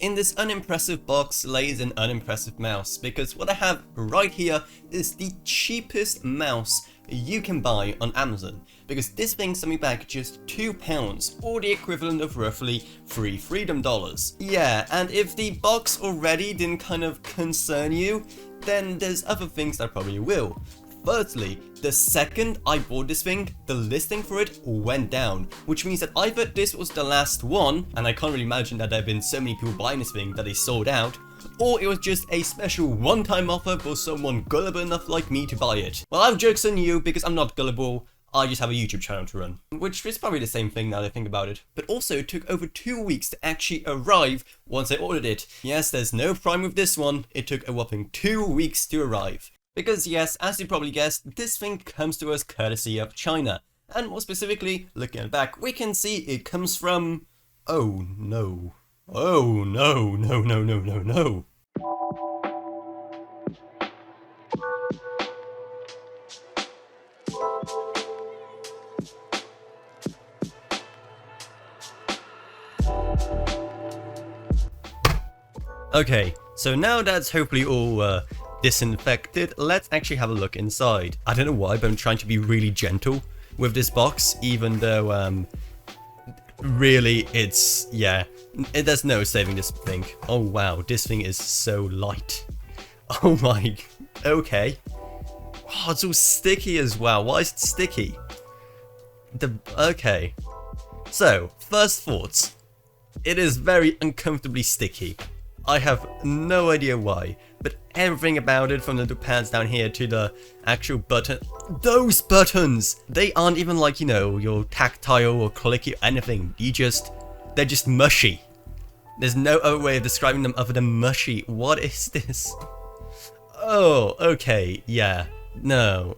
in this unimpressive box lays an unimpressive mouse, because what I have right here is the cheapest mouse you can buy on Amazon, because this thing sent me back just £2, or the equivalent of roughly $3 freedom dollars. Yeah, and if the box already didn't kind of concern you, then there's other things that probably will. Firstly, the second I bought this thing, the listing for it went down, which means that either this was the last one, and I can't really imagine that there have been so many people buying this thing that they sold out, or it was just a special one-time offer for someone gullible enough like me to buy it. Well, I've jokes on you because I'm not gullible, I just have a YouTube channel to run. Which is probably the same thing now that I think about it. But also, it took over 2 weeks to actually arrive once I ordered it. Yes, there's no prime with this one, it took a whopping 2 weeks to arrive. Because yes, as you probably guessed, this thing comes to us courtesy of China. And more specifically, looking at the back, we can see it comes from... oh no. Oh no, no, no, no, no, no. Okay, so now that's hopefully all disinfected, let's actually have a look inside. I don't know why, but I'm trying to be really gentle with this box, even though, really, it's, yeah, there's no saving this thing. Oh wow, this thing is so light. Oh my, okay. Oh, it's all sticky as well. Why is it sticky? Okay. So, first thoughts. It is very uncomfortably sticky. I have no idea why, but everything about it, from the pads down here to the actual button, those buttons, they aren't even like, you know, your tactile or clicky or anything. They're just mushy. There's no other way of describing them other than mushy. What is this? Oh, okay, yeah. No.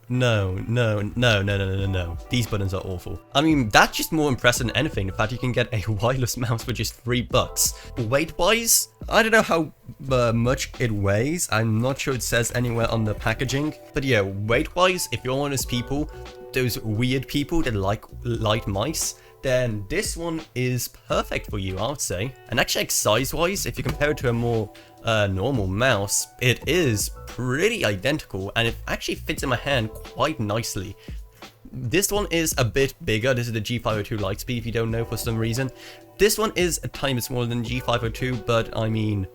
These buttons are awful. I mean, that's just more impressive than anything, the fact you can get a wireless mouse for just $3. Weight-wise, I don't know how much it weighs. I'm not sure it says anywhere on the packaging. But yeah, weight-wise, if you're one of those people, those weird people that like light mice, then this one is perfect for you, I would say. And actually, like, size-wise, if you compare it to a more normal mouse, it is pretty identical, and it actually fits in my hand quite nicely. This one is a bit bigger. This is the G502 Lightspeed, if you don't know for some reason. This one is a tiny bit smaller than G502, but I mean,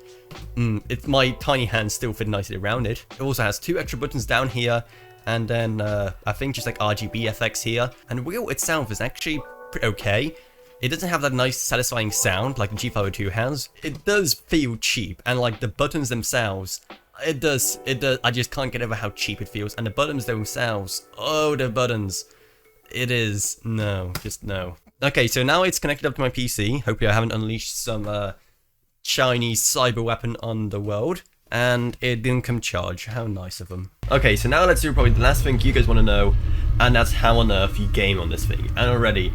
my tiny hands still fit nicely around it. It also has 2 extra buttons down here, and then I think just like RGB effects here. And the wheel itself is actually pretty okay. It doesn't have that nice satisfying sound like the G502 has. It does feel cheap, and like the buttons themselves, it does, I just can't get over how cheap it feels. And the buttons themselves, oh, the buttons, it is, no, just no. Okay, so now it's connected up to my PC. Hopefully I haven't unleashed some Chinese cyber weapon on the world. And it didn't come charged. How nice of them. Okay, so now let's do probably the last thing you guys want to know, and that's how on earth you game on this thing. And already,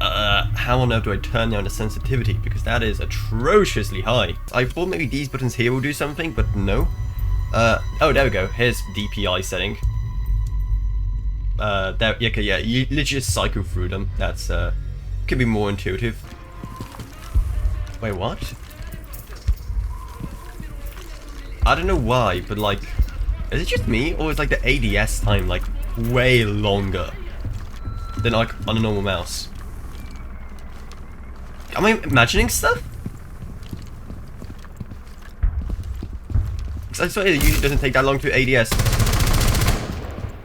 how on earth do I turn down the sensitivity? Because that is atrociously high. I thought maybe these buttons here will do something, but no. Oh, there we go. Here's DPI setting. Okay, yeah, you literally just cycle through them. That's, could be more intuitive. Wait, what? I don't know why, but like, is it just me, or is like the ADS time like way longer than like on a normal mouse? Am I imagining stuff? Because I swear it usually doesn't take that long to ADS.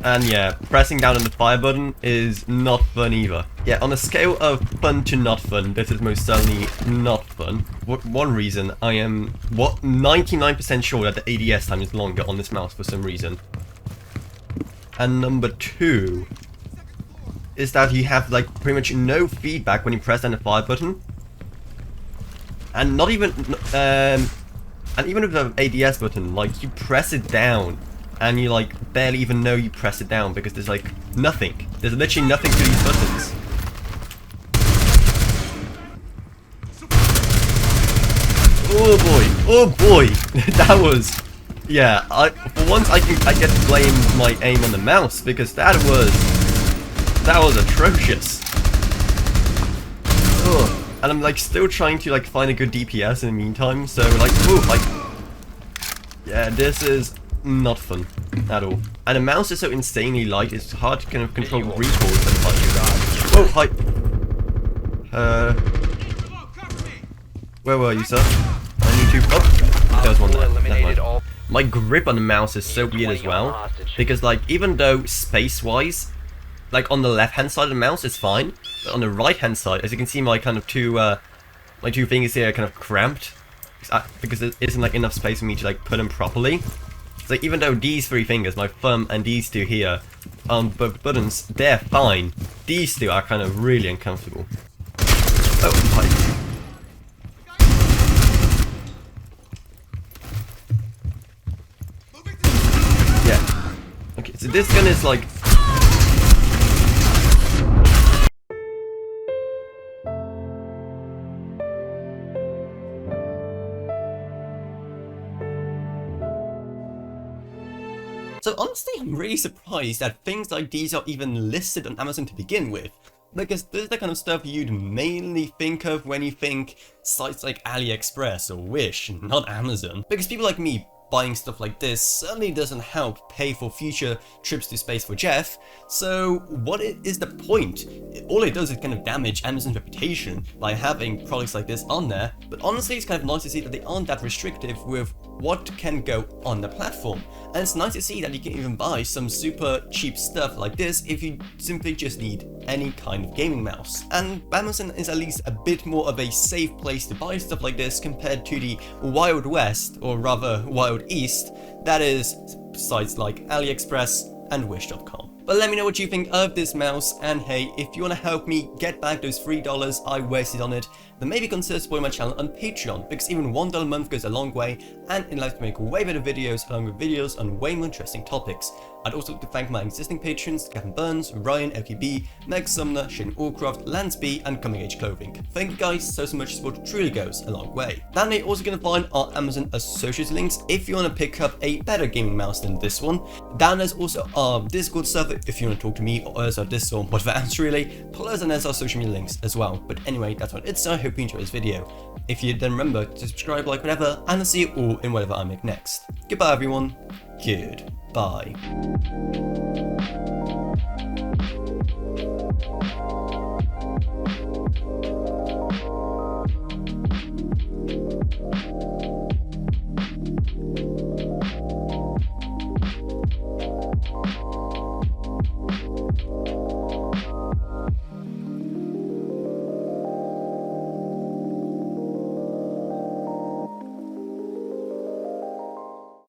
And yeah, pressing down on the fire button is not fun either. Yeah, on a scale of fun to not fun, this is most certainly not fun. One reason, I am 99% sure that the ADS time is longer on this mouse for some reason. And number 2 is that you have like pretty much no feedback when you press down the fire button. And not even, and even with the ADS button, like you press it down and you like barely even know you press it down because there's like nothing. There's literally nothing to these buttons. Oh boy, that was, yeah, for once I get to blame my aim on the mouse, because that was atrocious. Ugh. And I'm like still trying to like find a good DPS in the meantime, so like, ooh, like, yeah, this is not fun at all. And the mouse is so insanely light, it's hard to kind of control recoil sometimes. Whoa, hi. Where were you, sir? I need to, oh, there was one there, never mind. My grip on the mouse is so weird as well, because like, even though space-wise, like on the left-hand side of the mouse it's fine, but on the right-hand side, as you can see, my kind of my two fingers here are kind of cramped, because there isn't like enough space for me to like put them properly. So even though these three fingers, my thumb and these two here, both buttons, they're fine, these two are kind of really uncomfortable. Oh, hi. Yeah. Okay, so this gun is like... So honestly, I'm really surprised that things like these are even listed on Amazon to begin with. Because this is the kind of stuff you'd mainly think of when you think sites like AliExpress or Wish, not Amazon. Because people like me buying stuff like this certainly doesn't help pay for future trips to space for Jeff, so what is the point? All it does is kind of damage Amazon's reputation by having products like this on there, but honestly it's kind of nice to see that they aren't that restrictive with what can go on the platform. And it's nice to see that you can even buy some super cheap stuff like this if you simply just need any kind of gaming mouse. And Amazon is at least a bit more of a safe place to buy stuff like this compared to the Wild West, or rather Wild East, that is sites like AliExpress and Wish.com. But let me know what you think of this mouse, and hey, if you want to help me get back those $3 I wasted on it, then maybe consider supporting my channel on Patreon, because even $1 a month goes a long way, and it allows me to make way better videos along with videos on way more interesting topics. I'd also like to thank my existing patrons, Gavin Burns, Ryan, LKB, Meg Sumner, Shane Allcroft, Lance B, and Coming Age Clothing. Thank you guys so much, support truly goes a long way. Then you're also going to find our Amazon associates links if you want to pick up a better gaming mouse than this one. Down there's also our Discord server if you want to talk to me or us or this or whatever else really, plus and there's our social media links as well. But anyway, that's what it's. I hope you enjoyed this video. If you then remember to subscribe, like, whatever, and I'll see you all in whatever I make next. Goodbye everyone. Goodbye.